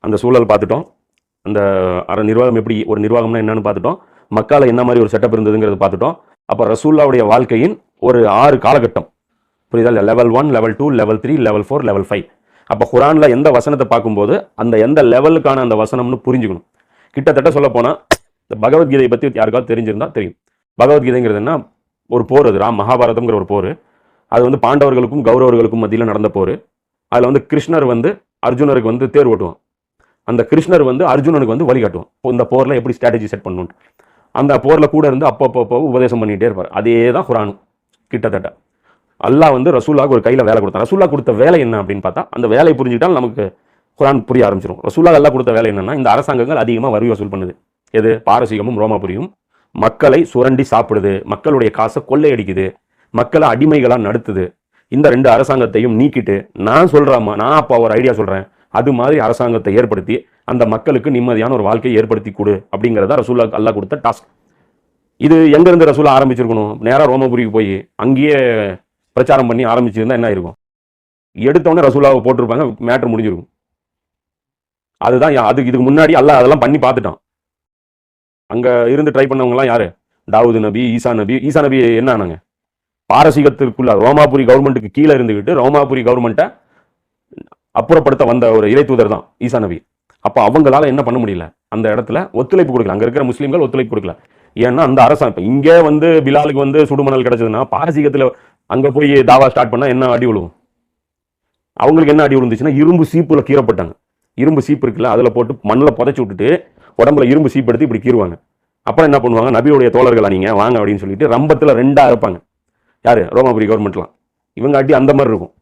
அந்த சூழல் பார்த்துட்டோம். அந்த நிர்வாகம் எப்படி ஒரு நிர்வாகம்னா என்னன்னு பார்த்துட்டோம். மக்கால என்ன மாதிரி ஒரு செட்டப் இருந்ததுங்கிறது பார்த்துட்டோம். அப்போ ரசூல்லாவுடைய வாழ்க்கையின் ஒரு 6 காலகட்டம் புரியுதா? Level 1, level 2, level 3, level 4, level 5. அப்போ குரான்ல எந்த வசனத்தை பார்க்கும்போது அந்த எந்த லெவலுக்கான அந்த வசனம்னு புரிஞ்சுக்கணும். கிட்டத்தட்ட சொல்ல போனால் இந்த பகவத்கீதையை பற்றி யாருக்காவது தெரிஞ்சிருந்தா தெரியும். பகவத்கீதைங்கிறது என்ன? ஒரு போர். அது மகாபாரதம்ங்கிற ஒரு போர். அது வந்து பாண்டவர்களுக்கும் கௌரவர்களுக்கும் மத்தியில் நடந்த போர். அதில் வந்து கிருஷ்ணர் வந்து அர்ஜுனருக்கு வந்து தேர் ஓட்டுவான். அந்த கிருஷ்ணர் வந்து அர்ஜுனனுக்கு வந்து வழிகாட்டுவான். இந்த போரில் எப்படி ஸ்ட்ராட்டஜி செட் பண்ணணும். அந்த போரில் கூட இருந்து அப்பப்போ உபதேசம் பண்ணிகிட்டே இருப்பார். அதே தான் குரானும் கிட்டத்தட்ட. அல்லாஹ் வந்து ரசூலாவுக்கு ஒரு கையில் வேலை கொடுத்தான். ரசூலா கொடுத்த வேலை என்ன அப்படின்னு பார்த்தா, அந்த வேலையை புரிஞ்சுக்கிட்டால் நமக்கு குரான் புரிய ஆரம்பிச்சிடும். ரசூலா அல்லாஹ் கொடுத்த வேலை என்னன்னா, இந்த அரசாங்கங்கள் அதிகமாக வரி வசூல் பண்ணுது. எது? பாரசீகமும் ரோமாபுரியும் மக்களை சுரண்டி சாப்பிடுது, மக்களுடைய காசை கொள்ளையடிக்குது, மக்களை அடிமைகளாக நடத்துது. இந்த 2 அரசாங்கத்தையும் நீக்கிட்டு நான் சொல்கிறேம்மா, நான் அப்போ ஒரு ஐடியா சொல்கிறேன், அது மாதிரி அரசாங்கத்தை ஏற்படுத்தி அந்த மக்களுக்கு நிம்மதியான ஒரு வாழ்க்கையை ஏற்படுத்தி கொடு அப்படிங்கிறத ரசூலா அல்லாஹ் கொடுத்த டாஸ்க். இது எங்கேருந்து ரசூலா ஆரம்பிச்சிருக்கணும்? நேராக ரோமாபுரிக்கு போய் அங்கேயே பிரச்சாரம் பண்ணி ஆரம்பிச்சிருந்தா என்ன இருக்கும்? எடுத்தவொடனே ரசூலாவை போட்டிருப்பாங்க, மேட்ரு முடிஞ்சிருக்கும். அதுதான் இதுக்கு முன்னாடி அல்லாஹ் அதெல்லாம் பண்ணி பார்த்துட்டான். அங்கே இருந்து ட்ரை பண்ணவங்கலாம் யாரு? தாவூது நபி, ஈசா நபி. ஈசா நபி என்ன ஆனாங்க? பாரசீகத்திற்குள்ள ரோமாபுரி கவர்மெண்ட்டுக்கு கீழே இருந்துக்கிட்டு ரோமாபுரி கவர்மெண்ட்டை அப்புறப்படுத்த வந்த ஒரு இறை தூதர் தான் ஈசா நபி. அப்போ அவங்களால என்ன பண்ண முடியல? அந்த இடத்துல ஒத்துழைப்பு கொடுக்கல. அங்கே இருக்கிற முஸ்லீம்கள் ஒத்துழைப்பு கொடுக்கல. ஏன்னா அந்த அரசாங்கம் இப்போ இங்கே வந்து பிலாலுக்கு வந்து சுடுமணல் கிடைச்சதுன்னா பாரசீகத்தில் அங்கே போய் தாவா ஸ்டார்ட் பண்ணால் என்ன அடி விழுவும்? அவங்களுக்கு என்ன அடி விழுந்துச்சுன்னா, இரும்பு சீப்புல கீறப்பட்டாங்க. இரும்பு சீப்பு இருக்குல்ல, அதில் போட்டு மண்ணில் புதைச்சி விட்டுட்டு உடம்புல இரும்பு சீப்பு எடுத்து இப்படி கீறுவாங்க. அப்புறம் என்ன பண்ணுவாங்க? நபியுடைய தோழர்களா நீங்கள் வாங்க அப்படின்னு சொல்லிட்டு ரம்பத்தில் 2ஆக இருப்பாங்க. யார்? ரோமாபுரி கவர்மெண்ட்லாம். இவங்க அடி அந்த மாதிரி இருக்கும்.